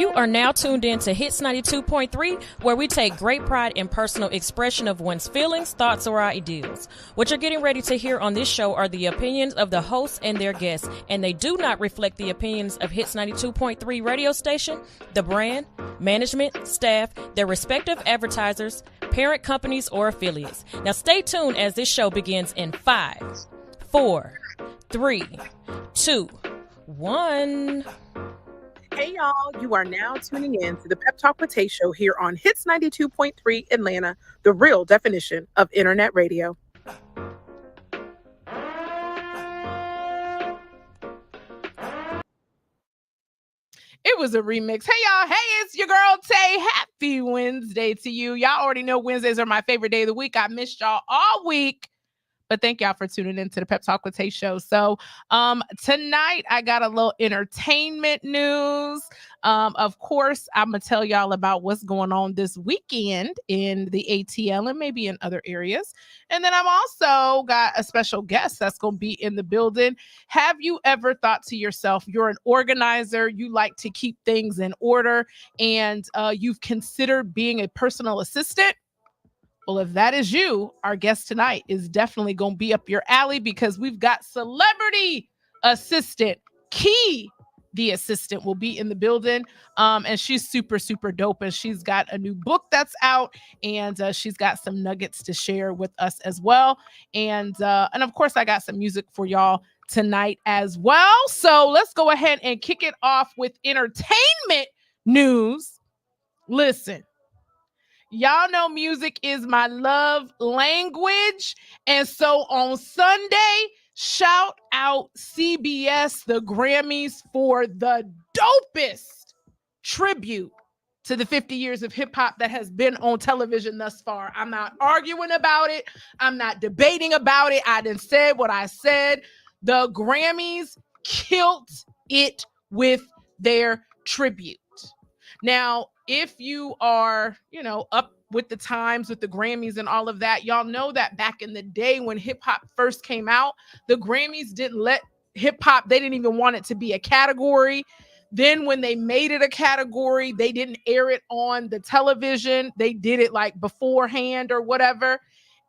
You are now tuned in to Hits 92.3, where we take great pride in personal expression of one's feelings, thoughts, or ideals. What you're getting ready to hear on this show are the opinions of the hosts and their guests, and they do not reflect the opinions of Hits 92.3 radio station, the brand, management, staff, their respective advertisers, parent companies, or affiliates. Now stay tuned as this show begins in 5, 4, 3, 2, 1. Hey y'all, you are now tuning in to the Pep Talk Tae Show here on Hits 92.3 Atlanta, the real definition of internet radio. It was a remix. Hey y'all, hey, it's your girl Tay. Happy Wednesday to you. Y'all already know Wednesdays are my favorite day of the week. I missed y'all all week. But thank y'all for tuning in to the Pep Talk Tae Show. So tonight I got a little entertainment news. Of course, I'm going to tell y'all about what's going on this weekend in the ATL and maybe in other areas. And then I've also got a special guest that's going to be in the building. Have you ever thought to yourself, you're an organizer, you like to keep things in order, and you've considered being a personal assistant? Well, if that is you, our guest tonight is definitely going to be up your alley because we've got celebrity assistant Key. The assistant will be in the building, and she's super, super dope. And she's got a new book that's out, and she's got some nuggets to share with us as well. And of course, I got some music for y'all tonight as well. So let's go ahead and kick it off with entertainment news. Listen. Y'all know music is my love language. And so on Sunday, shout out CBS, the Grammys, for the dopest tribute to the 50 years of hip hop that has been on television thus far. I'm not arguing about it. I'm not debating about it. I done said what I said. The Grammys killed it with their tribute. Now, if you are, up with the times with the Grammys and all of that, y'all know that back in the day when hip hop first came out, the Grammys didn't let hip hop, they didn't even want it to be a category. Then when they made it a category, they didn't air it on the television. They did it like beforehand or whatever.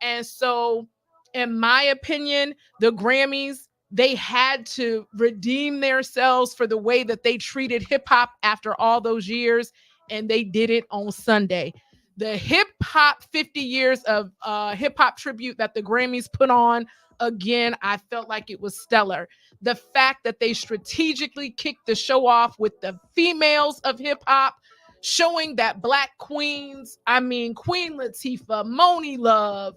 And so, in my opinion, the Grammys, they had to redeem themselves for the way that they treated hip hop after all those years. And they did it on Sunday. The hip hop 50 years of hip hop tribute that the Grammys put on, again, I felt like it was stellar. The fact that they strategically kicked the show off with the females of hip hop, showing that Black queens, Queen Latifah, Moni Love,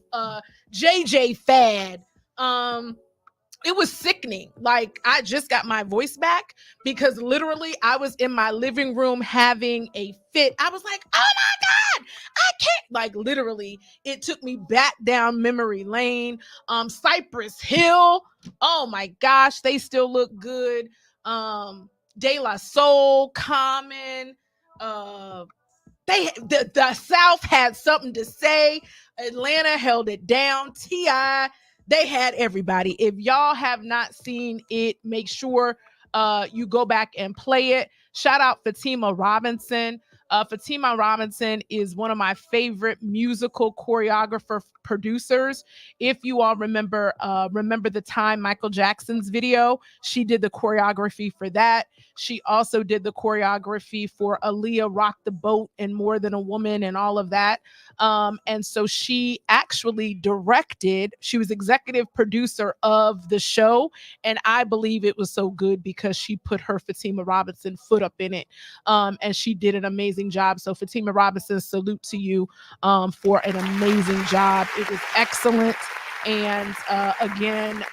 JJ Fad, it was sickening. Like, I just got my voice back because literally I was in my living room having a fit. I was like, oh my God, I can't. Like, literally, it took me back down memory lane. Cypress Hill, oh my gosh, they still look good. De La Soul, Common, the South had something to say. Atlanta held it down. T.I., they had everybody. If y'all have not seen it, make sure you go back and play it. Shout out Fatima Robinson. Fatima Robinson is one of my favorite musical choreographer producers. If you all remember the time Michael Jackson's video, she did the choreography for that. She also did the choreography for Aaliyah Rock the Boat and More Than a Woman and all of that. And so she actually she was executive producer of the show. And I believe it was so good because she put her Fatima Robinson foot up in it. And she did an amazing job. So Fatima Robinson, salute to you for an amazing job. It was excellent. And again,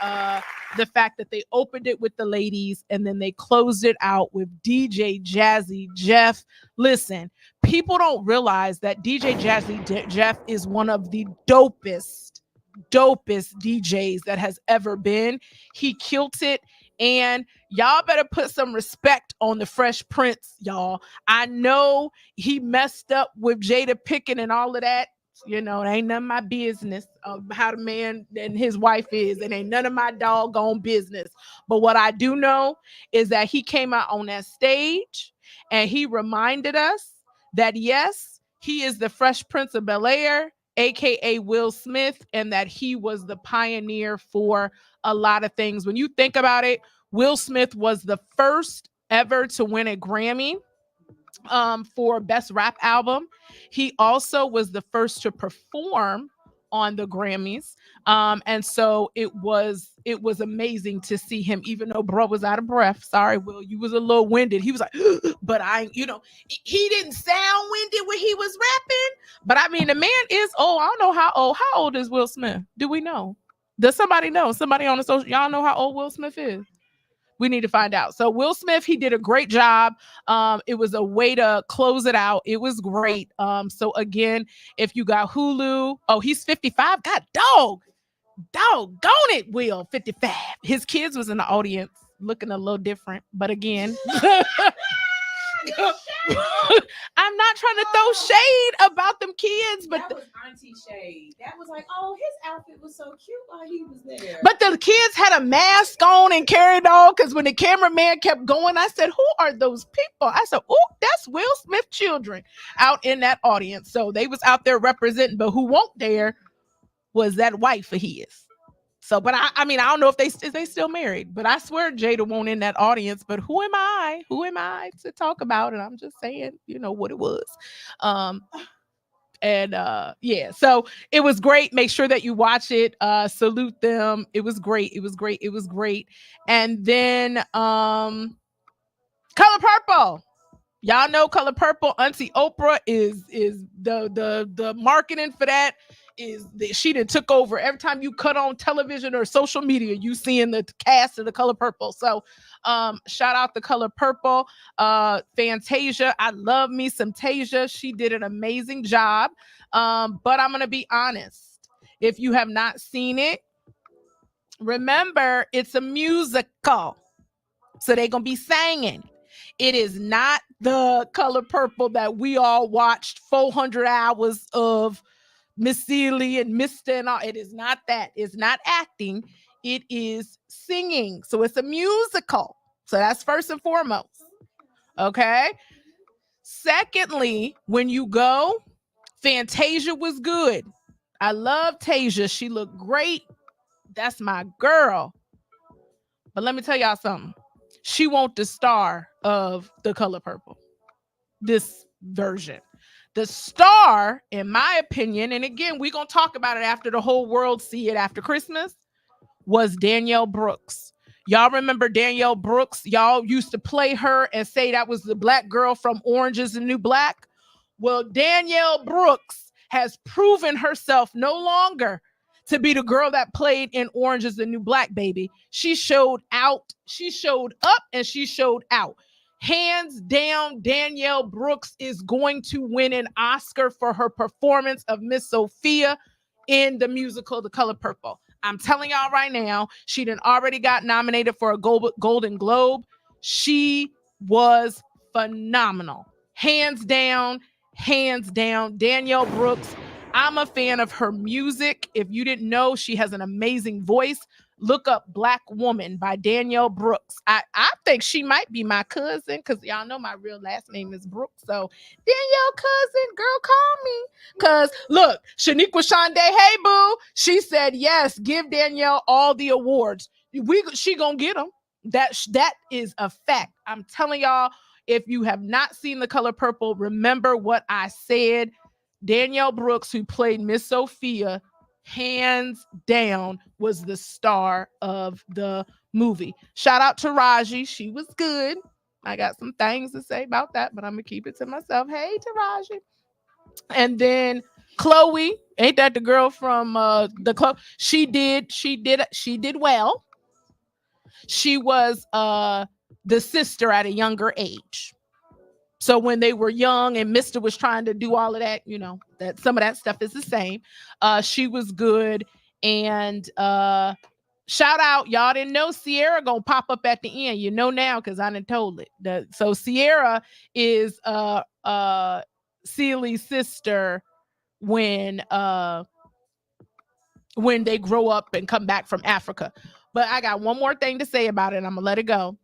the fact that they opened it with the ladies and then they closed it out with DJ Jazzy Jeff. Listen, people don't realize that DJ Jazzy Jeff is one of the dopest DJs that has ever been. He killed it. And y'all better put some respect on the Fresh Prince, y'all. I know he messed up with Jada Pinkett and all of that. It ain't none of my business how the man and his wife is. It ain't none of my doggone business. But what I do know is that he came out on that stage And he reminded us that, yes, he is the Fresh Prince of Bel-Air, aka Will Smith, and that he was the pioneer for a lot of things. When you think about it, Will Smith was the first ever to win a Grammy for Best Rap Album. He also was the first to perform on the Grammys. And so it was amazing to see him, even though bro was out of breath. Sorry, Will, you was a little winded. He was like, but he didn't sound winded when he was rapping. But I mean, the man is old. I don't know how old. How old is Will Smith? Do we know? Does somebody know? Somebody on the social, y'all know how old Will Smith is? We need to find out. So Will Smith, he did a great job. It was a way to close it out. It was great. So again, if you got Hulu, oh, he's 55. God, doggone it, Will, 55. His kids was in the audience looking a little different. But again, I'm not trying to throw shade about them kids, but that was Auntie Shade. That was like, oh, his outfit was so cute while he was there. But the kids had a mask on and carried on, because when the cameraman kept going, I said, who are those people? I said, oh, that's Will Smith children out in that audience. So they was out there representing, but who won't there was that wife of his. So, but I mean, I don't know if they still married, but I swear Jada won't in that audience. But who am I? Who am I to talk about it? I'm just saying, what it was. Yeah, so it was great. Make sure that you watch it. Salute them. It was great. It was great. It was great. And then Color Purple. Y'all know Color Purple. Auntie Oprah is the marketing for that. She done took over. Every time you cut on television or social media, you seeing the cast of the Color Purple. So shout out the Color Purple. Fantasia, I love me some Tasia. She did an amazing job. But I'm gonna be honest, if you have not seen it, remember it's a musical, so they're gonna be singing. It is not the Color Purple that we all watched 400 hours of, Miss Seeley and Mr. and all. It is not that. It's not acting. It is singing. So it's a musical. So that's first and foremost. Okay. Secondly, when you go, Fantasia was good. I love Tasia. She looked great. That's my girl. But let me tell y'all something. She won't the star of the Color Purple. This version. The star, in my opinion, and again, we're going to talk about it after the whole world see it after Christmas, was Danielle Brooks. Y'all remember Danielle Brooks? Y'all used to play her and say that was the black girl from Orange is the New Black. Well, Danielle Brooks has proven herself no longer to be the girl that played in Orange is the New Black, baby. She showed out. She showed up and she showed out. Hands down, Danielle Brooks is going to win an Oscar for her performance of Miss Sophia in the musical The Color Purple. I'm telling y'all right now, she done already got nominated for a Golden Globe. She was phenomenal. Hands down, Danielle Brooks. I'm a fan of her music. If you didn't know, she has an amazing voice. Look up Black Woman by Danielle Brooks. I think she might be my cousin, because y'all know my real last name is Brooks. So Danielle cousin, girl, call me. Because look, Shaniqua Shonda, hey boo, she said yes, give Danielle all the awards. She gonna get them. That is a fact. I'm telling y'all, if you have not seen The Color Purple, remember what I said. Danielle Brooks, who played Miss Sophia, hands down was the star of the movie. Shout out to Raji. She was good. I got some things to say about that, but I'm gonna keep it to myself. Hey, Taraji. And then Chloe, ain't that the girl from the club? She did well. She was the sister at a younger age. So when they were young and Mr. was trying to do all of that, that some of that stuff is the same. She was good. And shout out, y'all didn't know Sierra gonna pop up at the end. You know now, because I done told it. So Sierra is Ceely's sister when they grow up and come back from Africa. But I got one more thing to say about it. I'm gonna let it go.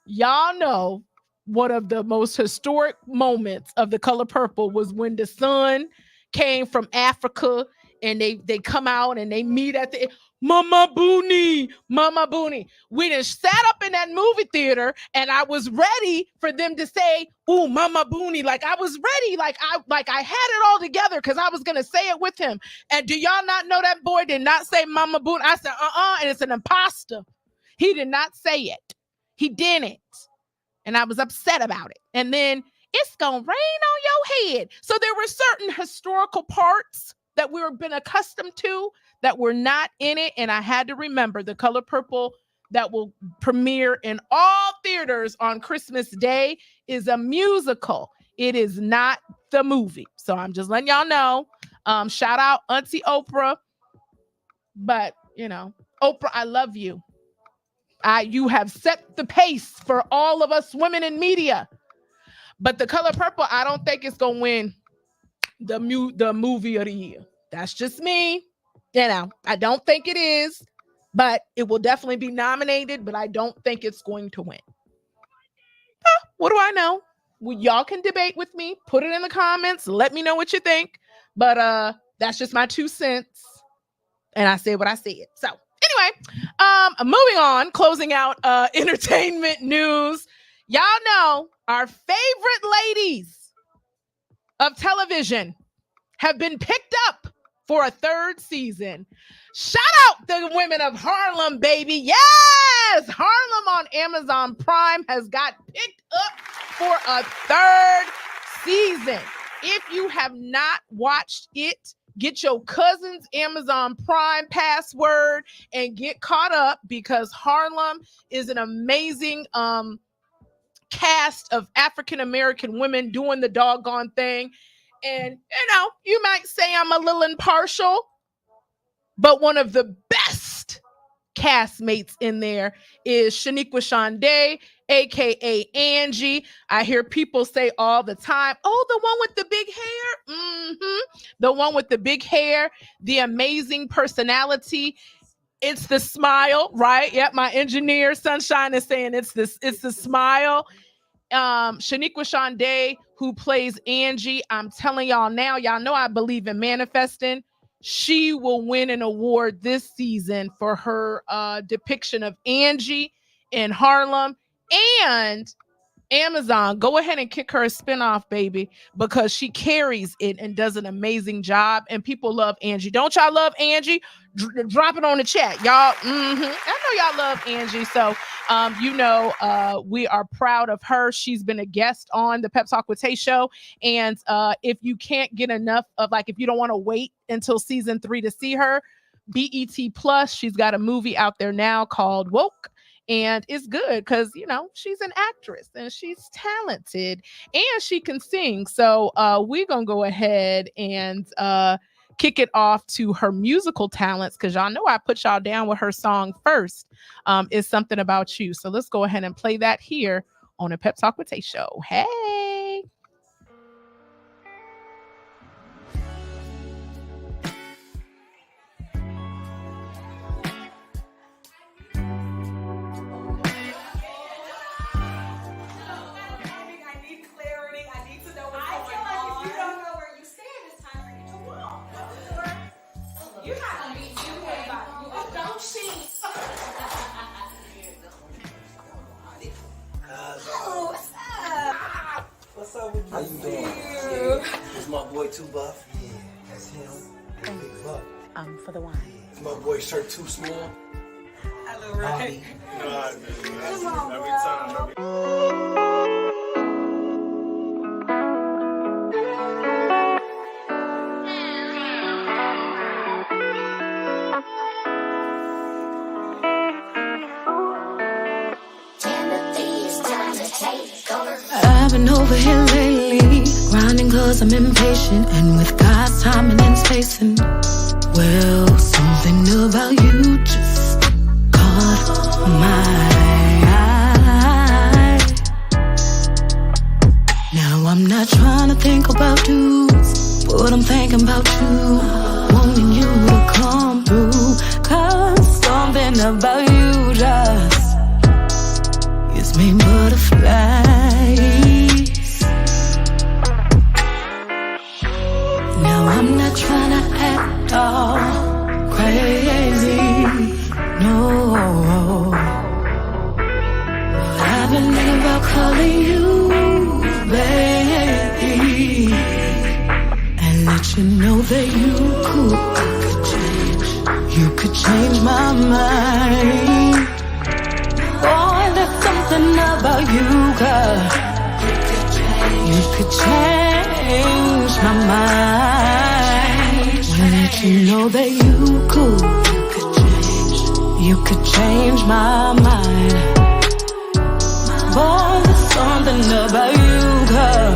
Y'all know one of the most historic moments of The Color Purple was when the son came from Africa and they come out and they meet at the Mama Booney. We just sat up in that movie theater and I was ready for them to say, "Ooh, Mama Booney." Like I was ready. Like I had it all together because I was gonna say it with him. And do y'all not know that boy did not say Mama Booney? I said, and it's an imposter. He did not say it. He didn't. And I was upset about it. And then it's gonna rain on your head. So there were certain historical parts that we've been accustomed to that were not in it. And I had to remember The Color Purple that will premiere in all theaters on Christmas Day is a musical. It is not the movie. So I'm just letting y'all know. Shout out Auntie Oprah. But, Oprah, I love you. You have set the pace for all of us women in media. But The Color Purple, I don't think it's going to win the movie of the year. That's just me. I don't think it is, but it will definitely be nominated, but I don't think it's going to win. What do I know? Well, y'all can debate with me. Put it in the comments. Let me know what you think. But that's just my 2 cents. And I said what I said. So anyway, moving on, closing out entertainment news. Y'all know our favorite ladies of television have been picked up for a 3rd season. Shout out the women of Harlem, baby. Yes! Harlem on Amazon Prime has got picked up for a 3rd season. If you have not watched it, get your cousin's Amazon Prime password and get caught up because Harlem is an amazing cast of African-American women doing the doggone thing. And, you might say I'm a little impartial, but one of the best castmates in there is Shaniqua Shonday, aka Angie. I hear people say all the time, "Oh, the one with the big hair." The one with the big hair, the amazing personality. It's the smile, right? Yep, my engineer Sunshine is saying it's the smile. Shaniqua Shonday, who plays Angie, I'm telling y'all now, y'all know I believe in manifesting. She will win an award this season for her depiction of Angie in Harlem. And Amazon, go ahead and kick her a spinoff, baby, because she carries it and does an amazing job. And people love Angie. Don't y'all love Angie? Drop it on the chat, y'all. I know y'all love Angie. So, we are proud of her. She's been a guest on the Pep Talk Tae Show. And if you can't get enough of, if you don't want to wait until season 3 to see her, BET Plus, she's got a movie out there now called Woke. And it's good because, she's an actress and she's talented and she can sing. So we're going to go ahead and kick it off to her musical talents because y'all know I put y'all down with her song first. Is Something About You. So let's go ahead and play that here on a Pep Talk with Tae Show. Hey. How you doing? Yeah. It's my boy Too Buff. Yeah, that's him. Big Buck. For the wine. It's my boy Shirt Too Small. Hello, right? Come on, every time. I've been over here lately, grinding cause I'm impatient, and with God's timing and spacing, well, something about you just caught my eye. Now I'm not trying to think about dudes, but I'm thinking about you, wanting you to come through, cause something about you just gives me butterflies. I'm not trying to act all crazy, no. But I've been thinking about calling you, baby, and let you know that you could change my mind. Boy, there's something about you, girl. You could change my mind. Let you know that you could change my mind. Boy, there's something about you, girl.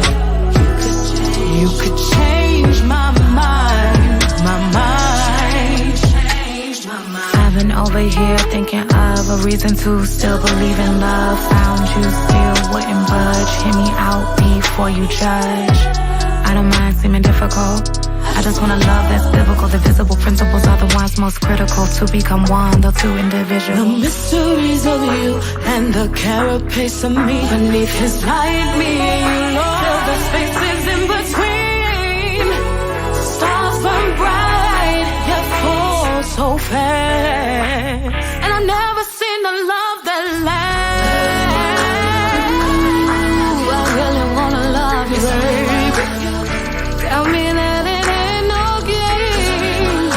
You could change my mind, my mind. I've been over here thinking of a reason to still believe in love. Found you still wouldn't budge. Hear me out before you judge. I don't mind seeming difficult. I just want a love that's biblical. The visible principles are the ones most critical to become one, though two individuals. The mysteries of you and the carapace of me beneath his light, me and you know the spaces in between. Stars burn bright, yet fall so fast. And I've never seen a love that lasts. I really wanna love you, baby. Tell me that it ain't no game.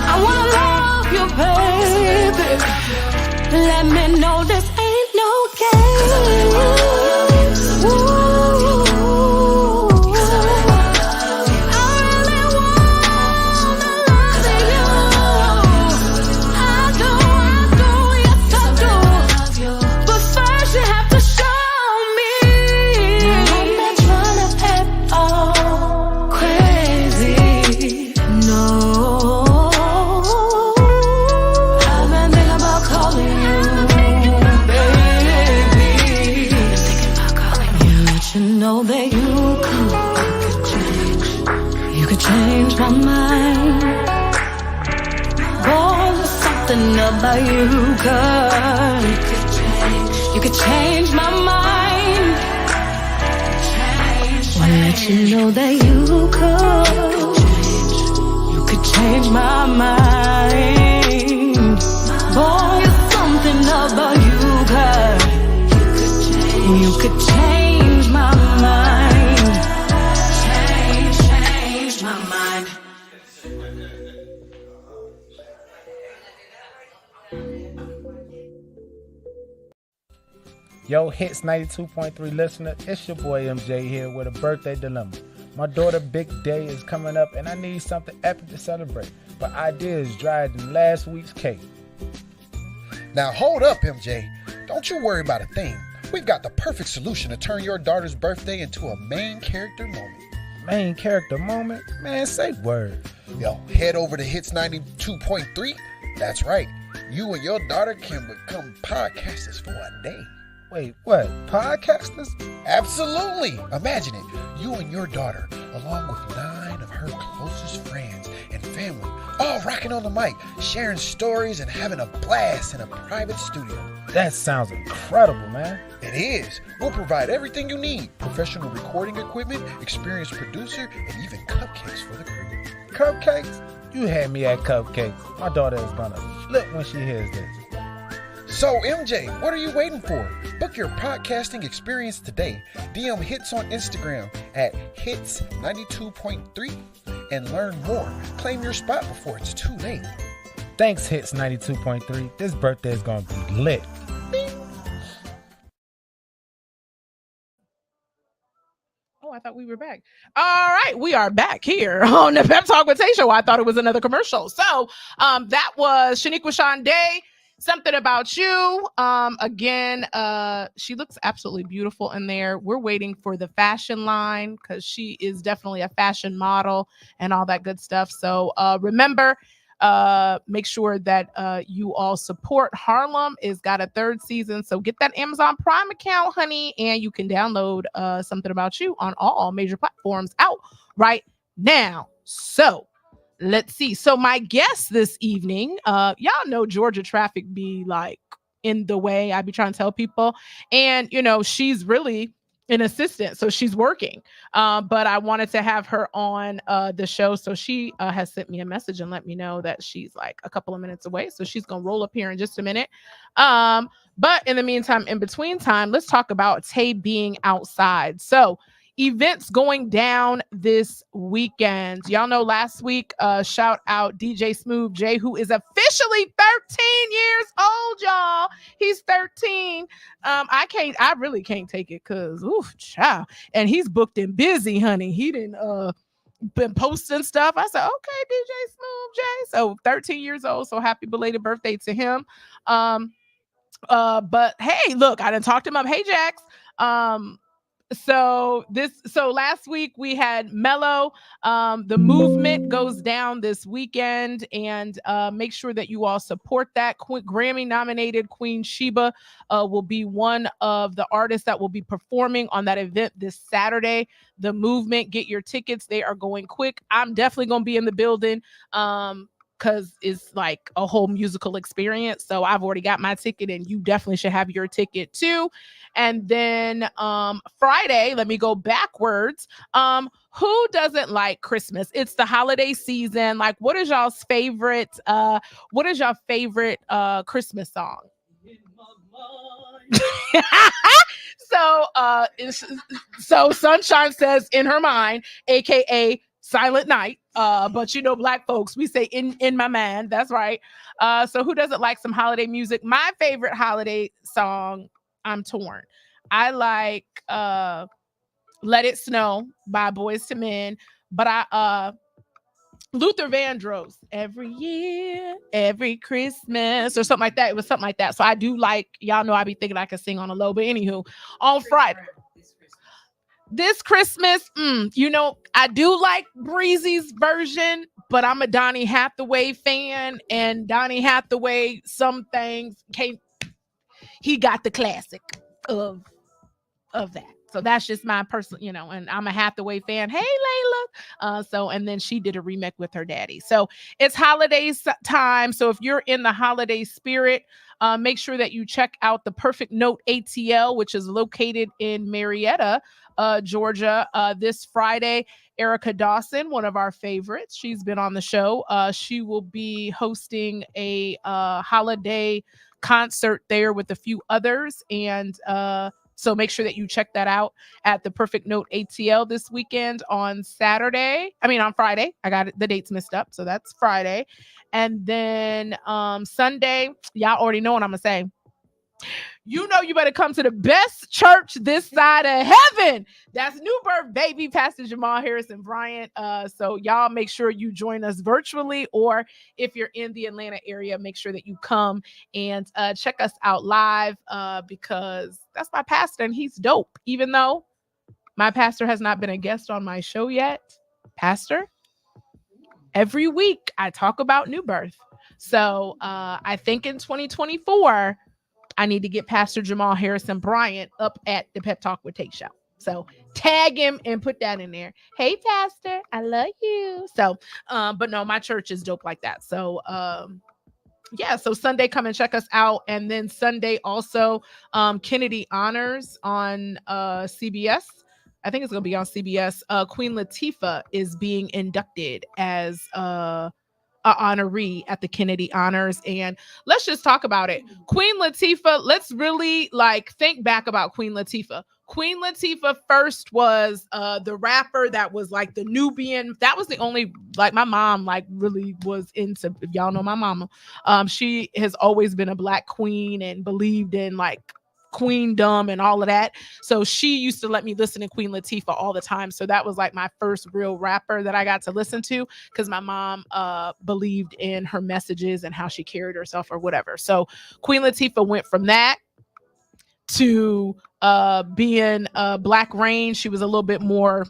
I wanna love you, baby. Let me know this ain't no game. Ooh. Know that you could change my mind. Boy, there's something about you, girl. You could change my mind. Wanna let you know that you could change my mind. Boy, there's something about you, girl. You could change my mind. Change my mind. Yo, Hits 92.3 listener, it's your boy MJ here with a birthday dilemma. My daughter's big day is coming up and I need something epic to celebrate. But ideas dried in last week's cake. Now hold up, MJ. Don't you worry about a thing. We've got the perfect solution to turn your daughter's birthday into a main character moment. Main character moment? Man, say word. Yo, head over to Hits 92.3. That's right. You and your daughter can become podcasters for a day. Wait, what? Podcasters? Absolutely. Imagine it. You and your daughter, along with 9 of her closest friends and family, all rocking on the mic, sharing stories and having a blast in a private studio. That sounds incredible, man. It is. We'll provide everything you need. Professional recording equipment, experienced producer, and even cupcakes for the crew. Cupcakes? You had me at cupcakes. My daughter is gonna flip when she hears this. So, MJ, what are you waiting for? Book your podcasting experience today. DM Hits on Instagram at Hits92.3 and learn more. Claim your spot before it's too late. Thanks, Hits 92.3. This birthday is gonna be lit. Oh, I thought we were back. All right, we are back here on the Pep Talk Tae Show. I thought it was another commercial. So that was Shaniqua Shonda, Something About You. Again, she looks absolutely beautiful in there. We're waiting for the fashion line because she is definitely a fashion model and all that good stuff. So remember, make sure that you all support Harlem. It's got a 3rd season, so get that Amazon Prime account, honey, and you can download Something About You on all major platforms out right now. So let's see. So my guest this evening, y'all know Georgia traffic be like in the way. I be trying to tell people, and you know she's really an assistant, so she's working. But I wanted to have her on the show, so she has sent me a message and let me know that she's like a couple of minutes away, so she's gonna roll up here in just a minute. But in the meantime, in between time, let's talk about Tay being outside. So events going down this weekend. Y'all know last week, shout out DJ Smooth J, who is officially 13 years old, y'all. He's 13. I really can't take it because, oof, child. And he's booked and busy, honey. He didn't been posting stuff. I said, okay, DJ Smooth J. So 13 years old. So happy belated birthday to him. But hey, look, I done talked him up. Hey, Jax. So last week we had Mello. The movement goes down this weekend, and make sure that you all support that. Grammy nominated Queen Sheba will be one of the artists that will be performing on that event this Saturday. The movement, get your tickets. They are going quick. I'm definitely going to be in the building. Because it's like a whole musical experience. So I've already got my ticket, and you definitely should have your ticket too. And then Friday, let me go backwards. Who doesn't like Christmas? It's the holiday season. Like, what is y'all's favorite? What is your favorite Christmas song? So Sunshine says in her mind, aka Silent Night. But you know, Black folks, we say in my mind. That's right. So who doesn't like some holiday music? My favorite holiday song, I'm torn. I like Let It Snow by Boys to Men, but I Luther Vandross, Every Year, Every Christmas, or something like that. It was something like that. So I do like, y'all know I be thinking I could sing on a low, but anywho, on Friday. This Christmas, you know, I do like Breezy's version, but I'm a Donny Hathaway fan, and Donny Hathaway, some things he got the classic of that. So that's just my personal, you know, and I'm a Hathaway fan. Hey, Layla. And then she did a remake with her daddy. So it's holidays time. So if you're in the holiday spirit, make sure that you check out the Perfect Note ATL, which is located in Marietta, Georgia, this Friday. Erica Dawson, one of our favorites, she's been on the show. She will be hosting a holiday concert there with a few others. And so make sure that you check that out at the Perfect Note ATL this weekend on Friday. I got the dates mixed up. So that's Friday. And then Sunday, y'all already know what I'm going to say. You know, you better come to the best church this side of heaven. That's New Birth, baby, Pastor Jamal Harrison Bryant. So y'all make sure you join us virtually, or if you're in the Atlanta area, make sure that you come and check us out live, because that's my pastor and he's dope. Even though my pastor has not been a guest on my show yet, Pastor, every week I talk about New Birth. So I think in 2024, I need to get Pastor Jamal Harrison Bryant up at the Pep Talk Tae Show. So tag him and put that in there. Hey, Pastor, I love you. So, but no, my church is dope like that. So, yeah, so Sunday, come and check us out. And then Sunday also, Kennedy Honors on CBS. I think it's going to be on CBS. Queen Latifah is being inducted as honoree at the Kennedy Honors. And let's just talk about it. Queen Latifah, let's really think back about Queen Latifah. Queen Latifah first was the rapper that was like the Nubian. That was the only, my mom really was into, if y'all know my mama. She has always been a Black queen and believed in queendom and all of that. So she used to let me listen to Queen Latifah all the time. So that was my first real rapper that I got to listen to, because my mom believed in her messages and how she carried herself or whatever. So Queen Latifah went from that to being Black Rain. She was a little bit more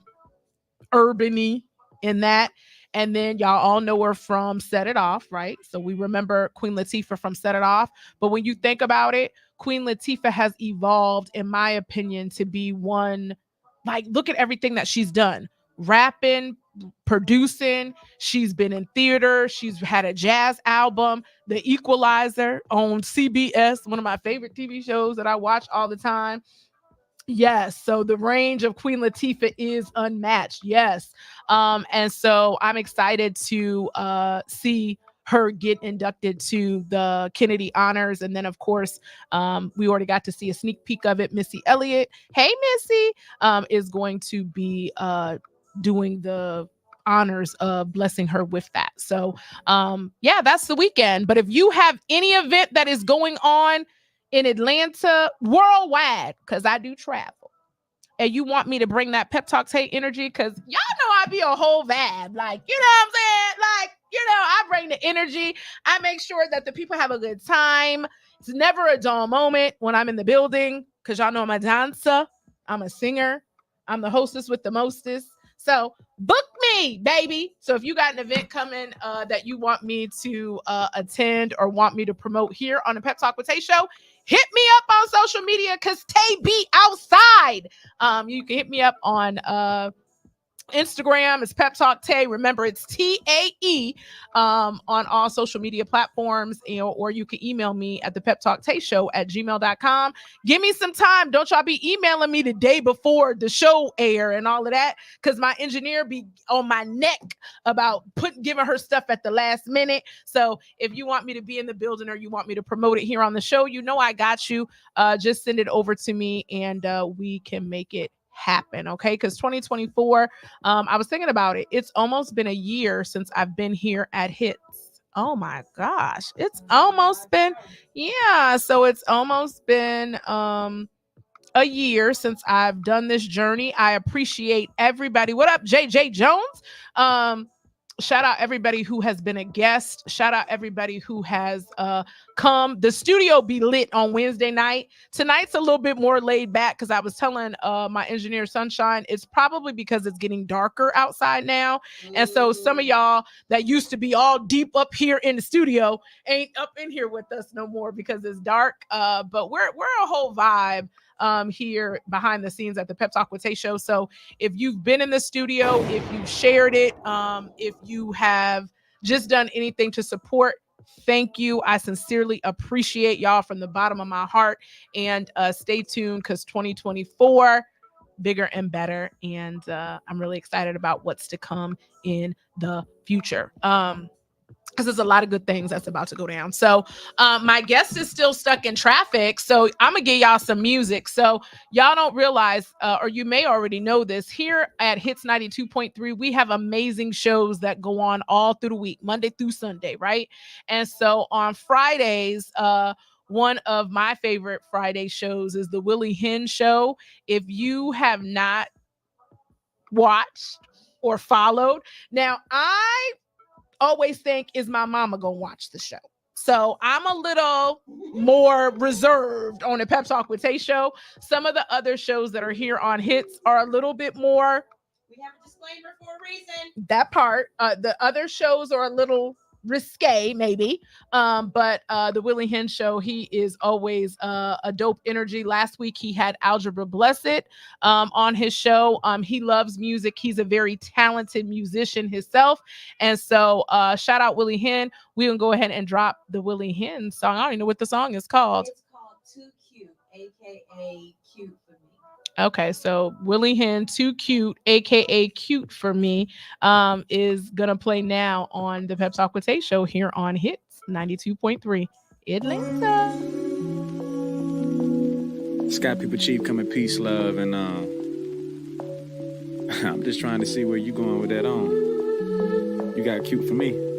urban-y in that. And then y'all all know her from Set It Off, right? So we remember Queen Latifah from Set It Off. But when you think about it, Queen Latifah has evolved, in my opinion, to be one, look at everything that she's done. Rapping, producing, she's been in theater, she's had a jazz album, The Equalizer on CBS, one of my favorite TV shows that I watch all the time. Yes. So the range of Queen Latifah is unmatched. Yes. And so I'm excited to see her get inducted to the Kennedy Honors. And then, of course, we already got to see a sneak peek of it. Missy Elliott, hey, Missy, is going to be doing the honors of blessing her with that. So, yeah, that's the weekend. But if you have any event that is going on in Atlanta, worldwide, because I do travel, and you want me to bring that Pep Talk Tae energy, because y'all know I be a whole vibe. Like, you know what I'm saying? Like, you know, I bring the energy. I make sure that the people have a good time. It's never a dull moment when I'm in the building, because y'all know I'm a dancer. I'm a singer. I'm the hostess with the mostest. So book me, baby. So if you got an event coming that you want me to attend or want me to promote here on the Pep Talk with Tae Show, hit me up on social media, because Tae be outside. You can hit me up on Instagram. It's Pep Talk Tae. Remember, it's TAE on all social media platforms, or you can email me at the Pep Talk Tae Show at gmail.com. Give me some time. Don't y'all be emailing me the day before the show air and all of that, because my engineer be on my neck about giving her stuff at the last minute. So if you want me to be in the building or you want me to promote it here on the show, you know I got you. Just send it over to me and we can make it happen. Okay, because 2024, I was thinking about it. It's almost been a year since I've been here at Hits. Oh my gosh, it's almost been, yeah. So it's almost been a year since I've done this journey. I appreciate everybody. What up, JJ Jones? Shout out everybody who has been a guest. Shout out everybody who has come. The studio be lit on Wednesday night. Tonight's a little bit more laid back, because I was telling my engineer Sunshine, it's probably because it's getting darker outside now. And so some of y'all that used to be all deep up here in the studio ain't up in here with us no more because it's dark. But we're a whole vibe here behind the scenes at the Pep Talk with Tae Show. So if you've been in the studio, if you shared it, if you have just done anything to support, thank you. I sincerely appreciate y'all from the bottom of my heart. And stay tuned, because 2024, bigger and better. And I'm really excited about what's to come in the future. Because there's a lot of good things that's about to go down. So my guest is still stuck in traffic. So I'm going to give y'all some music. So y'all don't realize, or you may already know this, here at Hits 92.3, we have amazing shows that go on all through the week, Monday through Sunday, right? And so on Fridays, one of my favorite Friday shows is the Willie Hen Show. If you have not watched or followed, now I always think, is my mama gonna watch the show? So I'm a little more reserved on the Pep Talk with Tae Show. Some of the other shows that are here on Hits are a little bit more, We have a disclaimer for a reason. that part. The other shows are a little risque, maybe. But the Willie Hen Show, he is always a dope energy. Last week he had Algebra Blessed on his show. He loves music. He's a very talented musician himself. And so shout out Willie Hen. We can go ahead and drop the Willie Hen song. I don't even know what the song is called. It's called Too Cute, aka Cute for Me. Okay, so Willie Hen, Too Cute, aka Cute for Me, is gonna play now on the Pep Talk with Tae Show here on Hits 92.3 Atlanta. Sky People Chief coming, peace, love, and I'm just trying to see where you going with that on. You got cute for me.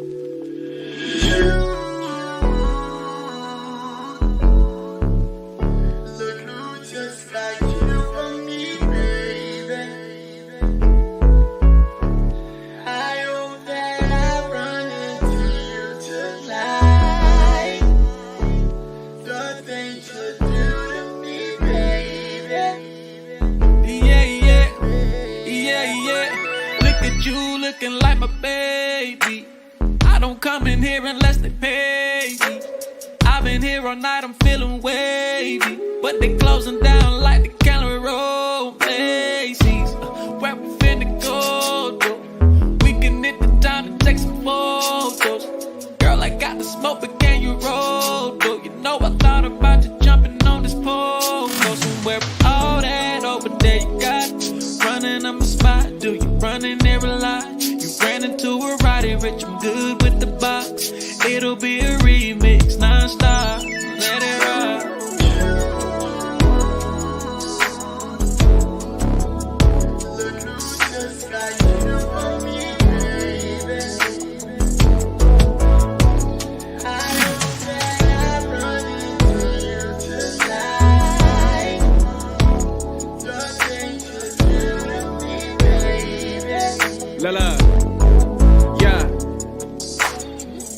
Looking like my baby. I don't come in here unless they pay me. I've been here all night, I'm feeling wavy, but they closing down like the Gallery Road Macy's. Where we finna go, though? We can hit the town to take some photos. Girl, I got the smoke, but can you roll, though? You know I thought about you jumping on this pole. Go somewhere with all that my spot. Do you run in there a lot? You ran into a roddy rich, I'm good with the box. It'll be a remix, non-stop. Let it rock. La yeah.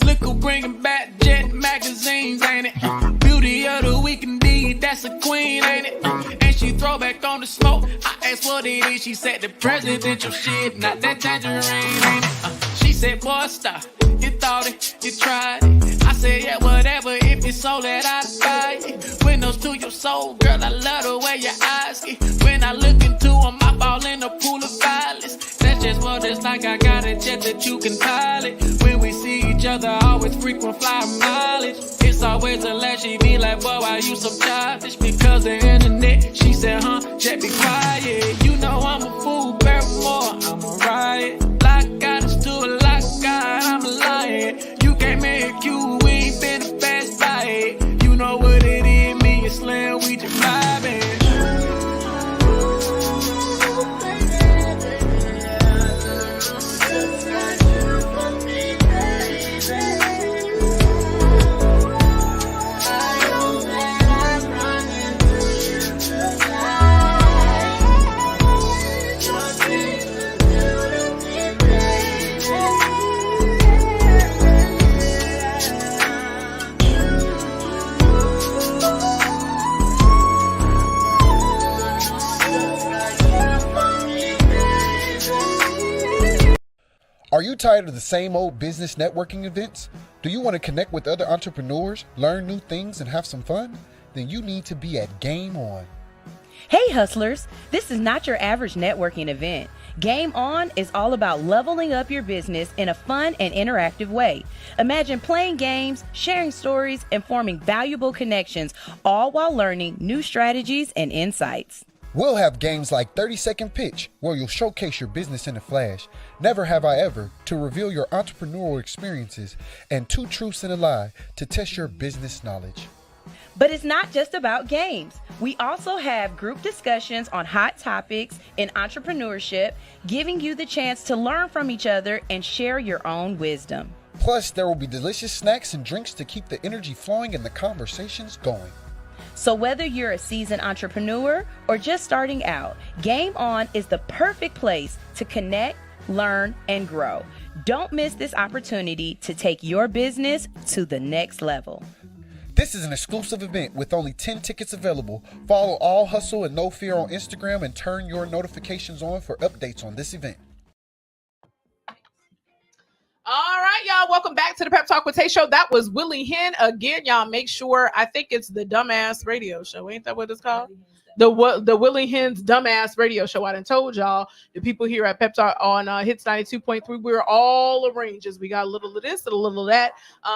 Look who bringing back Jet magazines, ain't it? Beauty of the week indeed, that's a queen, ain't it? And she throw back on the smoke. I asked what it is, she said the presidential shit, not that tangerine, ain't it? She said, boy, stop. You thought it, you tried it. I said, yeah, whatever, if it's so that I buy it. Windows to your soul, girl, I love the way your eyes get. When I look into them, I fall in a pool of violence. That's just what it's like, I got a jet that you can pilot. When we see each other, always frequent flyer mileage. It's always a laugh, she be like, boy, why you so childish? Because the internet, she said, jet be quiet. You know I'm a fool, Paramore, I'm a riot. Like God is to a like God, I'm a lion. You can't make you, we ain't been fast by it. You know what it is, me and Slim, we just vibing. Are you tired of the same old business networking events? Do you want to connect with other entrepreneurs, learn new things, and have some fun? Then you need to be at Game On. Hey hustlers, this is not your average networking event. Game On is all about leveling up your business in a fun and interactive way. Imagine playing games, sharing stories, and forming valuable connections, all while learning new strategies and insights. We'll have games like 30-second pitch, where you'll showcase your business in a flash, Never Have I Ever, to reveal your entrepreneurial experiences, and Two Truths and a Lie, to test your business knowledge. But it's not just about games. We also have group discussions on hot topics in entrepreneurship, giving you the chance to learn from each other and share your own wisdom. Plus, there will be delicious snacks and drinks to keep the energy flowing and the conversations going. So whether you're a seasoned entrepreneur or just starting out, Game On is the perfect place to connect, learn, and grow. Don't miss this opportunity to take your business to the next level. This is an exclusive event with only 10 tickets available. Follow All Hustle and No Fear on Instagram and turn your notifications on for updates on this event. All right, y'all. Welcome back to the Pep Talk Tae Show. That was Willie Hen. Again, y'all make sure, I think it's the Dumbass Radio Show. Ain't that what it's called? The Willie Hen's Dumbass Radio Show. I done told y'all, the people here at Pep Talk on Hits 92.3, we're all arranges. We got a little of this and a little of that.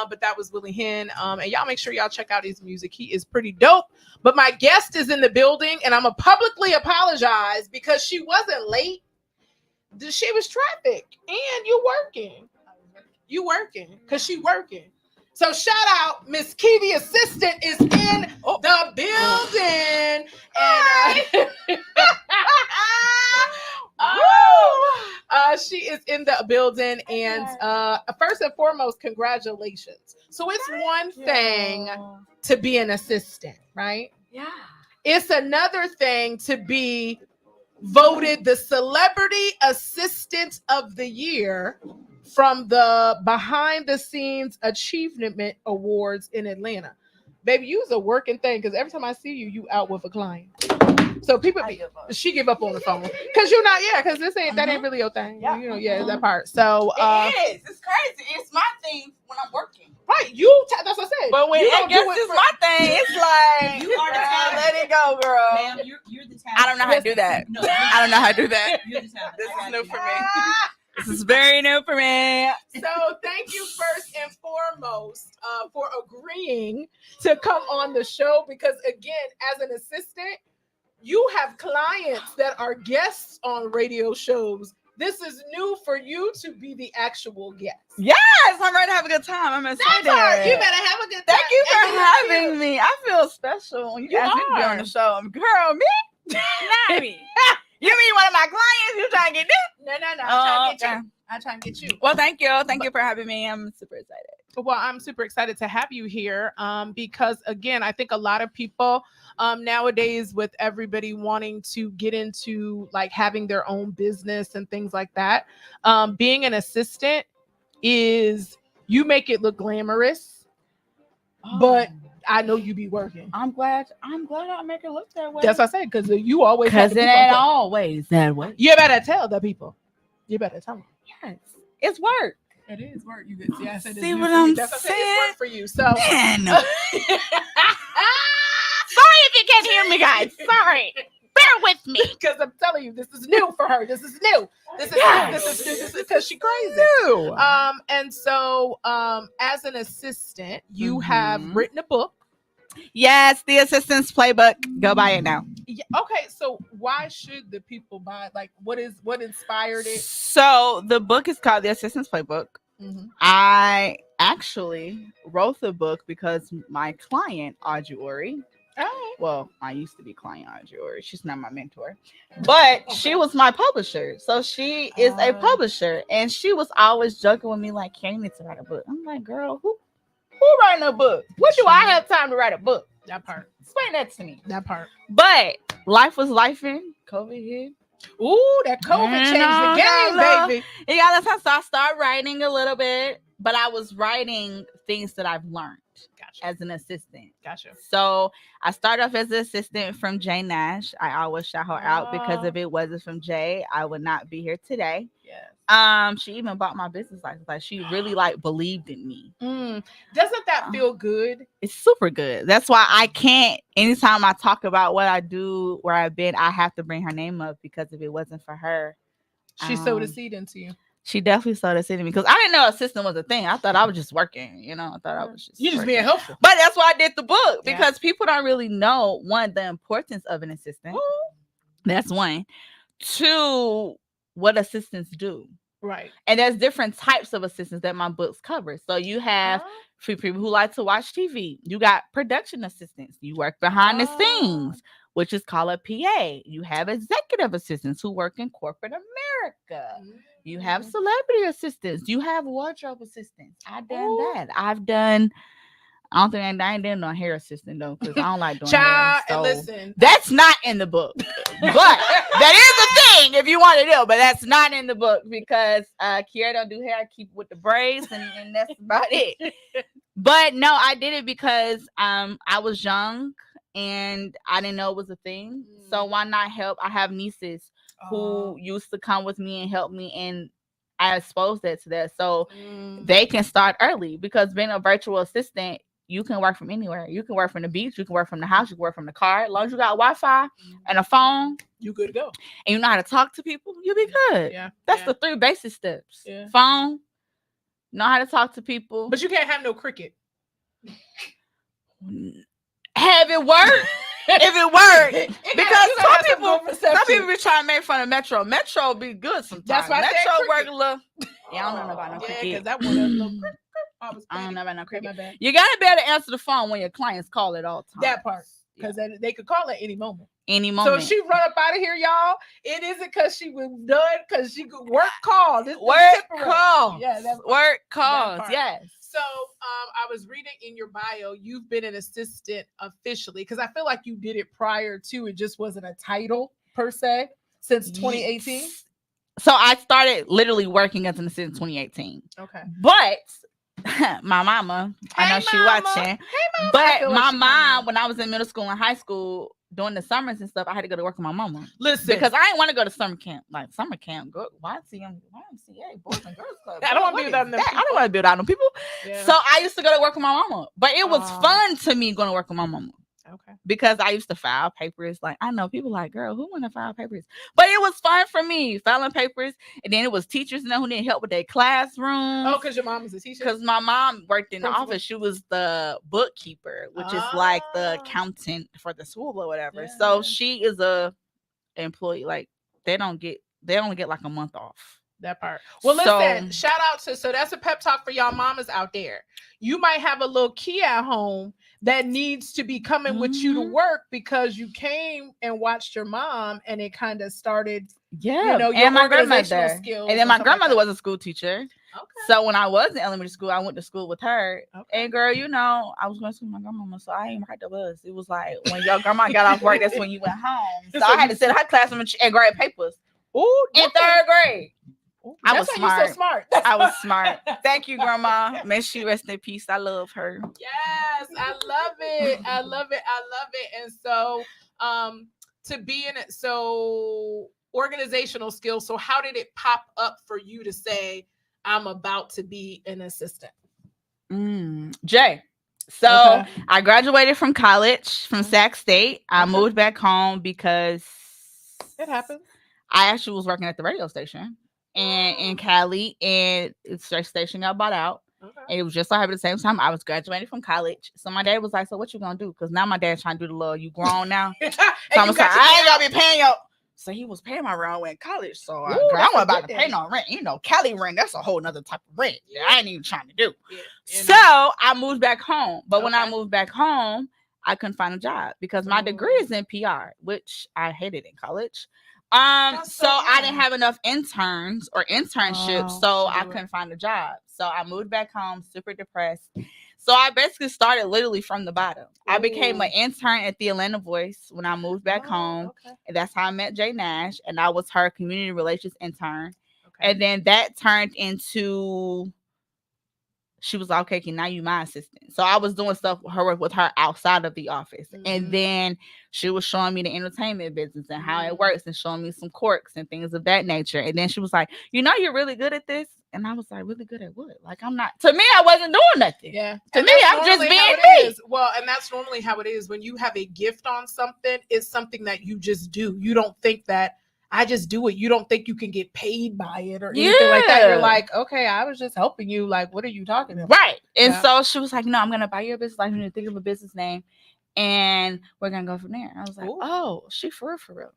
But that was Willie Hen. And y'all make sure y'all check out his music. He is pretty dope. But my guest is in the building, and I'm going to publicly apologize because she wasn't late. She was traffic. And you working. You working because she working. So shout out, Miss Kiwi Assistant is in the building. And she is in the building. And first and foremost, congratulations. So it's one thing to be an assistant, right? Yeah. It's another thing to be voted the Celebrity Assistant of the Year from the Behind the Scenes Achievement Awards in Atlanta. Baby, you was a working thing because every time I see you, you out with a client. So people, she give up on the phone because you're not, because this ain't that ain't really your thing. Yeah. You know, that part. So it is. It's crazy. It's my thing when I'm working. Right, that's what I said. But when I guess it's my thing, it's like You are the talent. let it go, girl. Ma'am, you're the talent. I don't know how to do that. No, I don't know how to do that. You're the talent. This I is got new you. for me. This is very new for me. So thank you first and foremost for agreeing to come on the show because again, as an assistant, You have clients that are guests on radio shows. This is new for you to be the actual guest. Yes, I'm ready to have a good time. I'm excited. That's right. You better have a good time. Thank you for having me. I feel special when you asked me to be on the show. Girl, me? Not me. You mean one of my clients? You trying to get this? No. I'm trying to get you. Well, thank you. Thank you for having me. I'm super excited. Well, I'm super excited to have you here because, again, I think a lot of people nowadays, with everybody wanting to get into like having their own business and things like that, being an assistant is, you make it look glamorous, but I know you be working. I'm glad I make it look that way. That's what I said, because you always, because it ain't always that way. You better tell the people. You better tell them. Yes, it's work. It is work. You could see. I said, see what I'm saying? It's work for you. So, man. Sorry if you can't hear me, guys. Sorry. Bear with me, because I'm telling you, this is new for her. This is new. This is new. This is because she's crazy. New. And so, as an assistant, you have written a book. Yes, The Assistant's Playbook. Go buy it now. Yeah, okay, so why should the people buy? Like, what inspired it? So the book is called The Assistant's Playbook. I actually wrote the book because my client, Audrey Ori, well, I used to be client Audrey Ori. She's not my mentor, but she was my publisher. So she is a publisher, and she was always joking with me like, "Can you need to write a book?" I'm like, "Girl, who writing a book? What do I have time to write a book?" That part. Explain that to me. That part. But life was lifing. COVID hit. Ooh, that COVID changed the game, baby. You got to. So I started writing a little bit, but I was writing things that I've learned as an assistant. Gotcha. So I started off as an assistant from Jay Nash. I always shout her out because if it wasn't from Jay, I would not be here today. Yes. She even bought my business license. Like, she really like believed in me. Doesn't that feel good? It's super good. That's why I can't, anytime I talk about what I do, where I've been, I have to bring her name up, because if it wasn't for her, She sowed a seed into you. She definitely sowed a seed in me, because I didn't know assistant was a thing. I thought I was just working, I thought I was just You just working. being helpful. But that's why I did the book, because people don't really know, one, the importance of an assistant. That's one. Two, what assistants do. Right. And there's different types of assistants that my books cover. So you have for people who like to watch TV. You got production assistants. You work behind the scenes, which is called a PA. You have executive assistants who work in corporate America. You have celebrity assistants. You have wardrobe assistants. I've done that. I've done. I ain't done no hair assistant though, because I don't like doing hair. So listen, that's not in the book, but that is a thing if you want to do. But that's not in the book, because Kiara don't do hair. I keep with the braids, and that's about it. But no, I did it because I was young and I didn't know it was a thing. So why not help? I have nieces who used to come with me and help me, and I exposed that to that, so they can start early, because being a virtual assistant, you can work from anywhere. You can work from the beach. You can work from the house. You can work from the car. As long as you got Wi-Fi and a phone, you good to go. And you know how to talk to people, you'll be good. Yeah, that's the 3 basic steps. Yeah. Phone, know how to talk to people. But you can't have no cricket. Have it work. If it worked, because some people be trying to make fun of Metro. Metro be good sometimes. That's why Metro I work a little. Yeah, I don't know about no cricket. Because that one has no cricket. I don't know about no cricket. You gotta be able to answer the phone when your clients call at all times. That part, because they could call at any moment. Any moment. So if she run up out of here, y'all, it isn't because she was done, because she could work call. This work call. Yeah, that's work calls. Yes. So I was reading in your bio, you've been an assistant officially, because I feel like you did it prior to, it just wasn't a title per se, since 2018. So I started literally working as an assistant in 2018. Okay. But my mama, I know she watching. But my mom, when I was in middle school and high school, during the summers and stuff, I had to go to work with my mama. Listen, because I didn't want to go to summer camp. Like summer camp, go YMCA, Boys and Girls Club. I don't want to be without them. I don't want to be without them people. Yeah. So I used to go to work with my mama, but it was fun to me going to work with my mama. Okay. Because I used to file papers. Like, I know people like, girl, who want to file papers? But it was fun for me filing papers. And then it was teachers who didn't help with their classrooms. Oh, because your mom was a teacher? Because my mom worked in the Principal? office. She was the bookkeeper, which is like the accountant for the school or whatever. Yeah, so yeah. she is a employee. Like, they only get like a month off. That part. Well, So- listen, shout out to, so that's a pep talk for y'all mamas out there. You might have a little key at home that needs to be coming with you to work because you came and watched your mom and it kind of started, Yeah, you know, your and my organizational grandmother. skills. And then my stuff like grandmother that. was a school teacher. Okay. So when I was in elementary school, I went to school with her. And girl, you know, I was going to school with my grandmama, so I ain't right the bus. It was like when your grandma got off work, that's when you went home. So I had to sit in her classroom and grade papers. Ooh, in third grade. I was That's why you're so smart. I was smart. Thank you, Grandma. May she rest in peace. I love her. Yes, I love it. I love it. I love it. And so, to be in it, so organizational skills. So, how did it pop up for you to say, "I'm about to be an assistant"? Jay. So I graduated from college from Sac State. I moved back home because it happened. I actually was working at the radio station and in Cali, and the station got bought out. And it was just so happened at the same time I was graduating from college. So my dad was like, "So what you gonna do?" Because now my dad's trying to do the little, you grown now. So I'm like, I ain't gonna be paying your. So he was paying my rent in college. So girl, I wasn't about to pay no rent. You know, Cali rent, that's a whole nother type of rent that I ain't even trying to do. So I moved back home. But when I moved back home, I couldn't find a job because my degree is in PR, which I hated in college. So I didn't have enough interns or internships, so I couldn't find a job. So I moved back home, super depressed. So I basically started literally from the bottom. I became an intern at the Atlanta Voice when I moved back home. And that's how I met Jay Nash. And I was her community relations intern. And then that turned into, she was like, "Okay, now you my assistant." So I was doing stuff with her outside of the office. And then she was showing me the entertainment business and how it works and showing me some quirks and things of that nature. And then she was like, "You know, you're really good at this." And I was like, "Really good at what?" Like, I'm not, to me, I wasn't doing nothing. Yeah. To And me, that's I'm just normally being how me. it is. Well, and that's normally how it is when you have a gift on something. It's something that you just do. You don't think that I just do it. You don't think you can get paid by it or anything like that. You're like, "Okay, I was just helping you. Like, what are you talking about?" Right. And Yeah. so she was like, "No, I'm going to buy your business license and think of a business name. And we're going to go from there." I was like, "Oh, she for real.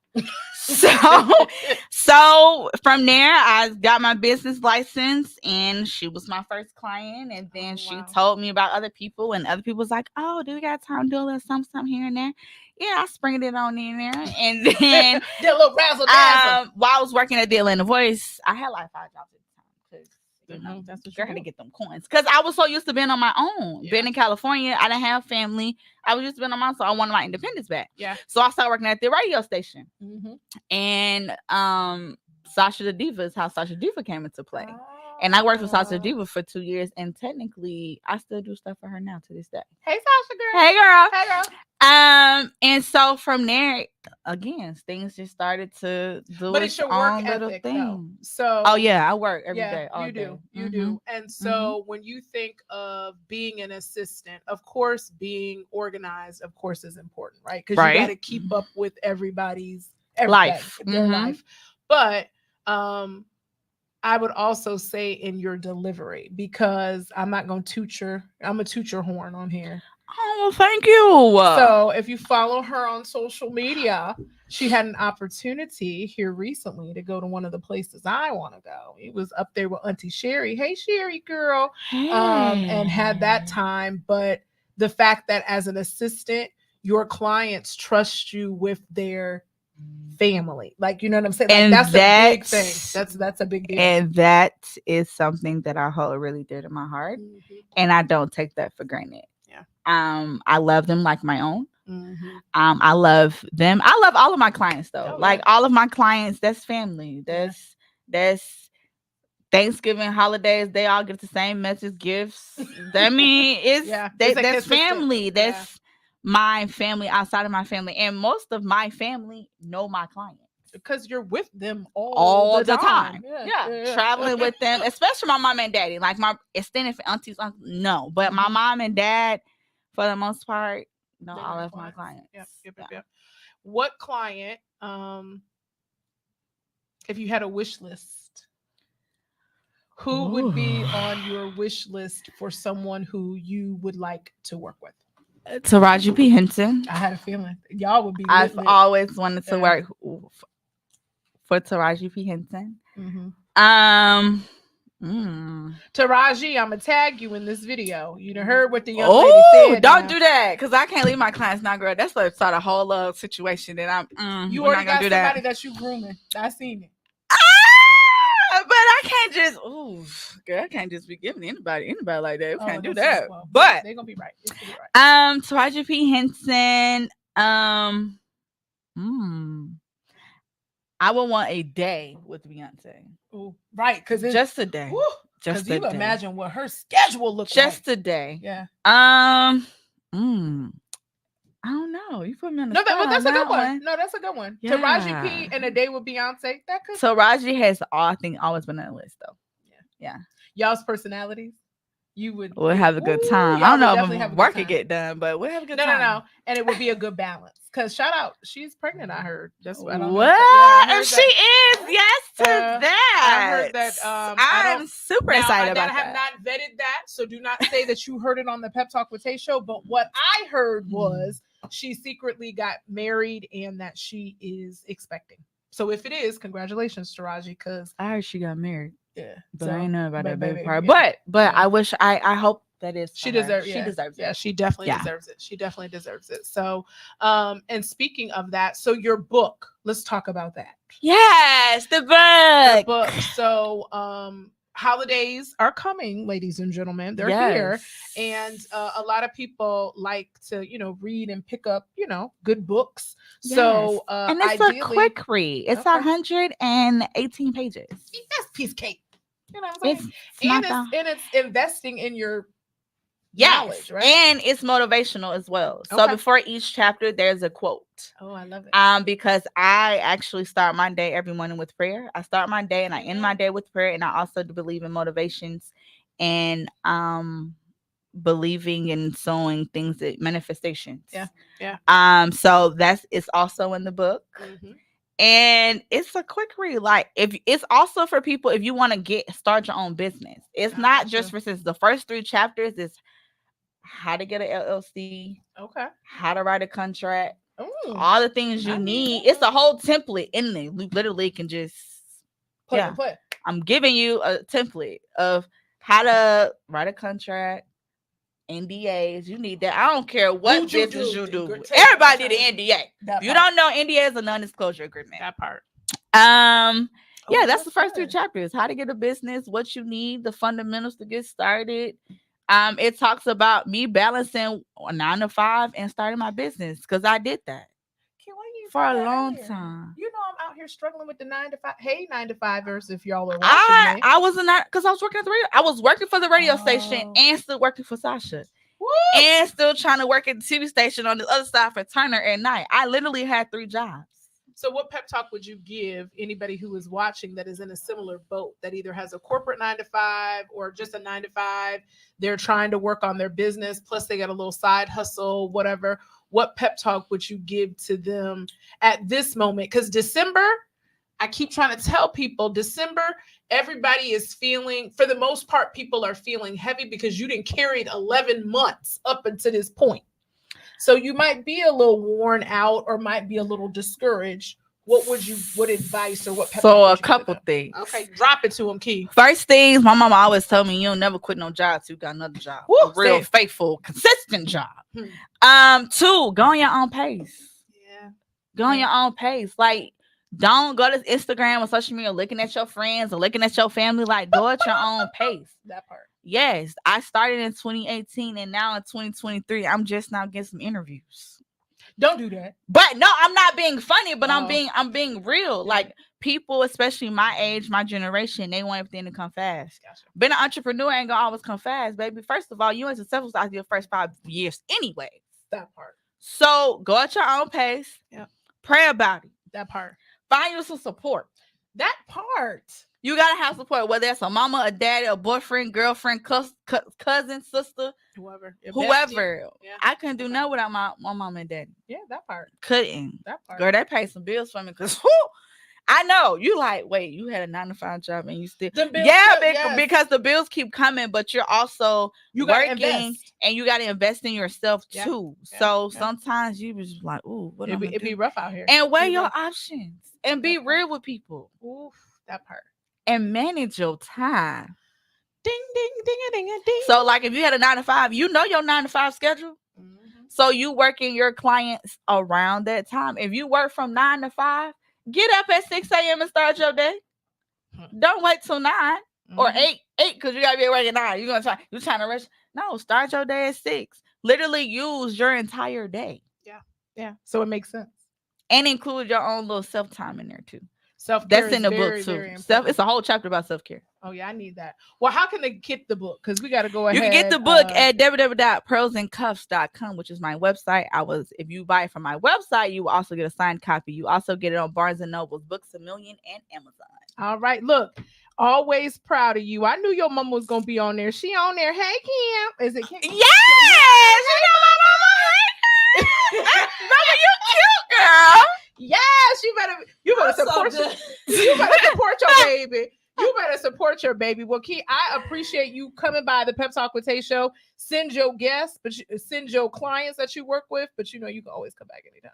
So from there, I got my business license and she was my first client. And then she told me about other people and other people was like, "Oh, do we got time to do a little something here and there?" Yeah, I sprinkled it on in there. And then did a little razzle dazzle. while I was working at the Atlanta Voice, I had like 5 jobs at the time because you know, that's what girl had to get them coins. Because I was so used to being on my own. Being in California, I didn't have family. I was used to being on my own, so I wanted my independence back. Yeah. So I started working at the radio station. And Sasha the Diva is how Sasha Diva came into play. And I worked with Sasha Diva for 2 years, and technically, I still do stuff for her now to this day. Hey, Sasha girl. Hey, girl. Hey, girl. And so from there, again, things just started to do. But it's your work ethic, though. So, oh yeah, I work every day. All you day. do, you do. And so, when you think of being an assistant, of course, being organized, of course, is important, right? Because you got to keep up with everybody's life, their life. But I would also say in your delivery, because I'm not going to I'm going to toot your horn on here. Oh, thank you. So if you follow her on social media, she had an opportunity here recently to go to one of the places I want to go. It was up there with Auntie Sherry. Hey, Sherry girl. And had that time. But the fact that as an assistant, your clients trust you with their family, like, you know what I'm saying? Like, and that's a big thing. That's a big deal. And that is something that I hold really dear to my heart. And I don't take that for granted. Yeah. I love them like my own. I love them. I love all of my clients though. Like all of my clients, that's family. That's Thanksgiving, holidays, they all get the same message, gifts. I mean, that's family. That's my family outside of my family. And most of my family know my clients. Because you're with them all the time. Yeah. Traveling with them, especially my mom and daddy. Like my extended aunties, no. But my mom and dad, for the most part, No, They're all your of my clients. clients. Yep. What client, if you had a wish list, who would be on your wish list for someone who you would like to work with? Taraji P. Henson. I had a feeling y'all would be. I've lit. always wanted to Yeah. work for Taraji P. Henson. Mhm. Mm. Taraji, I'm gonna tag you in this video. You done heard what the young lady said. Don't do that, because I can't leave my clients not girl. That's like sort of whole other situation that You we're already not gonna got do somebody that. that you grooming. I seen it. But I can't just girl, I can't just be giving anybody like that. We can't do that. But they're gonna be right. It's gonna be right. Taraji P. Henson. I would want a day with Beyonce. Ooh, right, because just a day. Just you imagine what her schedule looks like. Just a day. Yeah. I don't know. You put me on the spot. But that's on a good that one. No, that's a good one. Yeah. Taraji P. and a day with Beyonce. That could. Taraji has, I think, always been on the list though. Yeah. Y'all's personalities. We'll have a good time. I don't know if work could get done, but we'll have a good time. No. And it would be a good balance. Because shout out, she's pregnant, I heard. That's what I don't know. What? If she is, yes to that. I heard that. I'm super excited about that. I have not vetted that, so do not say that you heard it on the Pep Talk with Tae Show. But what I heard was she secretly got married and that she is expecting. So if it is, congratulations, Taraji, because I heard she got married. Yeah, but I ain't know about that baby part. Yeah. But I wish I hope that is she deserves. She deserves it. Yeah, she definitely deserves it. She definitely deserves it. So, and speaking of that, so your book. Let's talk about that. Yes, the book. The book. So, holidays are coming, ladies and gentlemen. They're here, and a lot of people like to, read and pick up, good books. Yes. So, and it's a quick read. It's 118 pages. That's piece of cake. You know what I'm saying? And it's investing in your knowledge, right? And it's motivational as well. So before each chapter, there's a quote. Oh, I love it. Because I actually start my day every morning with prayer. I start my day and I end my day with prayer. And I also do believe in motivations and believing in sowing things that manifestations. Yeah. So it's also in the book. Mm-hmm. And it's a quick read. Like if it's also for people if you want to start your own business. It's not just for the first 3 chapters is how to get an LLC. Okay. How to write a contract. Ooh, all the things you need. It's a whole template in there. You literally can just put. I'm giving you a template of how to write a contract. NDAs, you need that. I don't care what business you do. Everybody need an NDA. If you don't know, NDA is a non-disclosure agreement. That part. That's the first 3 chapters. How to get a business, what you need, the fundamentals to get started. It talks about me balancing a 9 to 5 and starting my business because I did that for a long time. You know, I'm out here struggling with the 9 to 5. Hey, 9 to 5ers, if y'all are watching me. I wasn't because I was working at the radio. I was working for the radio station and still working for Sasha. Woo! And still trying to work at the TV station on the other side for Turner at night. I literally had 3 jobs. So what pep talk would you give anybody who is watching that is in a similar boat that either has a corporate 9 to 5 or just a 9 to 5? They're trying to work on their business. Plus they got a little side hustle, whatever. What pep talk would you give to them at this moment? Because December, I keep trying to tell people December, everybody is feeling, for the most part, people are feeling heavy because you didn't carry it 11 months up until this point. So you might be a little worn out or might be a little discouraged. What advice or what pep So a couple things. Okay, drop it to him, Key. First things, my mama always told me, you don't never quit no job till you got another job. Woo, a real faithful, consistent job. 2, go on your own pace. Yeah. Go on your own pace. Like, don't go to Instagram or social media looking at your friends or looking at your family. Like, go at your own pace. That part. Yes, I started in 2018 and now in 2023, I'm just now getting some interviews. Don't do that. But no, I'm not being funny, but I'm being real. Yeah. Like people, especially my age, my generation, they want everything to come fast. Gotcha. Being an entrepreneur ain't gonna always come fast, baby. First of all, you ain't successful after your first 5 years anyway. That part. So go at your own pace. Yeah. Pray about it. That part. Find you some support. That part. You gotta have support, whether it's a mama, a daddy, a boyfriend, girlfriend, cousin, sister, whoever. Yeah. I couldn't do nothing without my mom and daddy. Yeah, that part. Couldn't. That part. Girl, they paid some bills for me because I know you like, wait, you had a 9-to-5 job and you still because the bills keep coming, but you're also working and you gotta invest in yourself too. So sometimes you was like, ooh, what it'd be rough out here. And weigh your options and be real with people. Oof, that part. And manage your time. Ding, ding, ding, ding, ding. So, like, if you had a 9-to-5, you know your 9-to-5 schedule. Mm-hmm. So you working your clients around that time. If you work from 9 to 5, get up at 6 a.m. and start your day. Don't wait till 9 or 8 because you gotta be at work at 9. You're trying to rush. No, start your day at 6. Literally use your entire day. Yeah. So it makes sense. And include your own little self-time in there too. Self-care That's in the book too. It's a whole chapter about self-care. Oh yeah, I need that. Well, how can they get the book? Because we got to go ahead. You can get the book at www.pearlsandcuffs.com, which is my website. If you buy it from my website, you will also get a signed copy. You also get it on Barnes and Noble, Books A Million, and Amazon. All right, look, always proud of you. I knew your mama was gonna be on there. She on there. Hey Kim, is it Kim? Yes, you know my mama. Hey, mama, you cute, girl. Yes, you better support you better support your baby. You better support your baby. Well, Key, I appreciate you coming by the Pep Talk with Tae Show. Send your guests, but send your clients that you work with. But you know you can always come back anytime.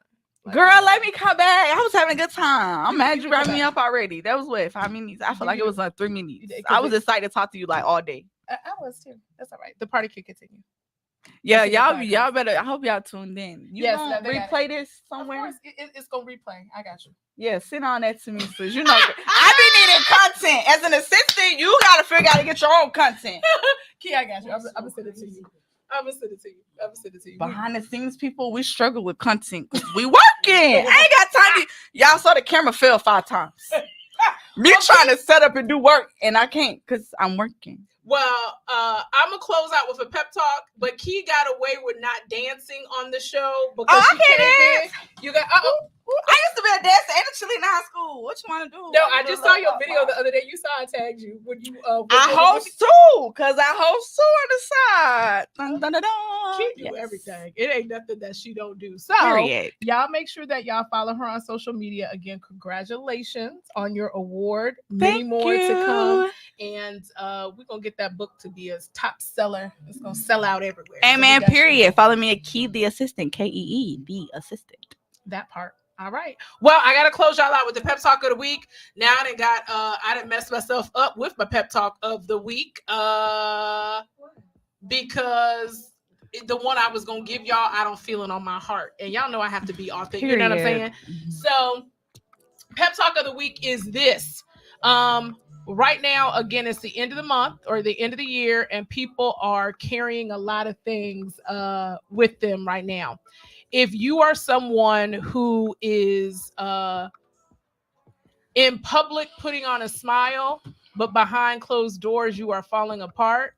Girl, let me come back. I was having a good time. I'm mad you brought me up already. That was what, 5 minutes? I feel like it was like 3 minutes. I was excited to talk to you like all day. I was too. That's all right. The party can continue. Yeah, y'all better. I hope y'all tuned in. Yes, replay this somewhere. Of course, it's gonna replay. I got you. Yeah, send on that to me, sis. You know, I be needing content as an assistant. You gotta figure out to get your own content. Key, I got you. I'm gonna send it to you. I'm gonna send it to you. Behind the scenes, people, we struggle with content because we working. I ain't got time to. Y'all saw the camera fail 5 times. Me trying to set up and do work, and I can't because I'm working. Well, I'm gonna close out with a pep talk, but Key got away with not dancing on the show because I can't dance. You got I used to be a dancer and a cheerleader in high school. What you want to do? No, I just saw your video the other day. You saw I tagged you when you. I host too, cause I host too on the side. Dun, dun, dun, dun. She do everything. It ain't nothing that she don't do. So y'all make sure that y'all follow her on social media. Again, congratulations on your award. Many more to come, and we're gonna get that book to be a top seller. It's gonna sell out everywhere. Amen. Period. Follow me at Key the Assistant. KEE the Assistant. That part. All right. Well, I gotta close y'all out with the pep talk of the week. Now I didn't mess myself up with my pep talk of the week. Because the one I was gonna give y'all, I don't feel it on my heart. And y'all know I have to be authentic. You know what I'm saying? Mm-hmm. So pep talk of the week is this. Right now, again, it's the end of the month or the end of the year, and people are carrying a lot of things with them right now. If you are someone who is in public putting on a smile, but behind closed doors you are falling apart,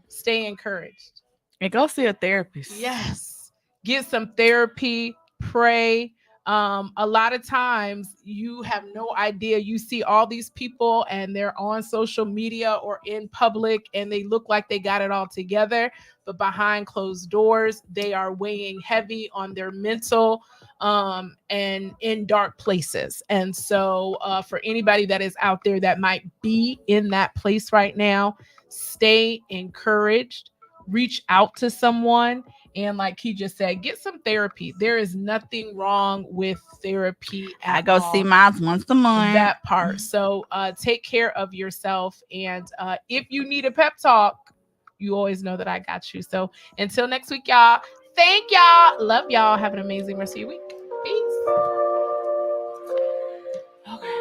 stay encouraged. And go see a therapist. Yes. Get some therapy, pray. A lot of times you have no idea. You see all these people and they're on social media or in public and they look like they got it all together, but behind closed doors, they are weighing heavy on their mental and in dark places. And so for anybody that is out there that might be in that place right now, stay encouraged, reach out to someone. And like he just said, get some therapy. There is nothing wrong with therapy at I go all. see mine once a month. That part. So take care of yourself. And if you need a pep talk, you always know that I got you. So until next week, y'all. Thank y'all. Love y'all. Have an amazing rest of your week. Peace. Okay.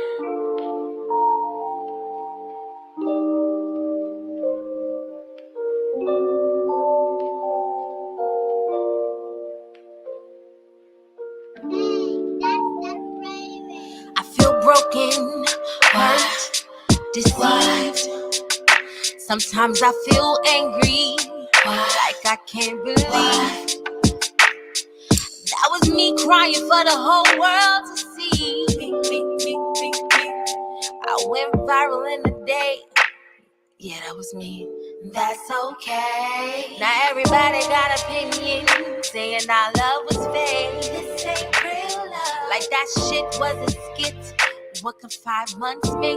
Broken, hurt, deceived. Sometimes I feel angry, like I can't believe that was me crying for the whole world to see. I I went viral in a day. Yeah, that was me. That's okay. Now everybody got opinions, saying our love was fake. This ain't real love. Like that shit was a skit. What can 5 months make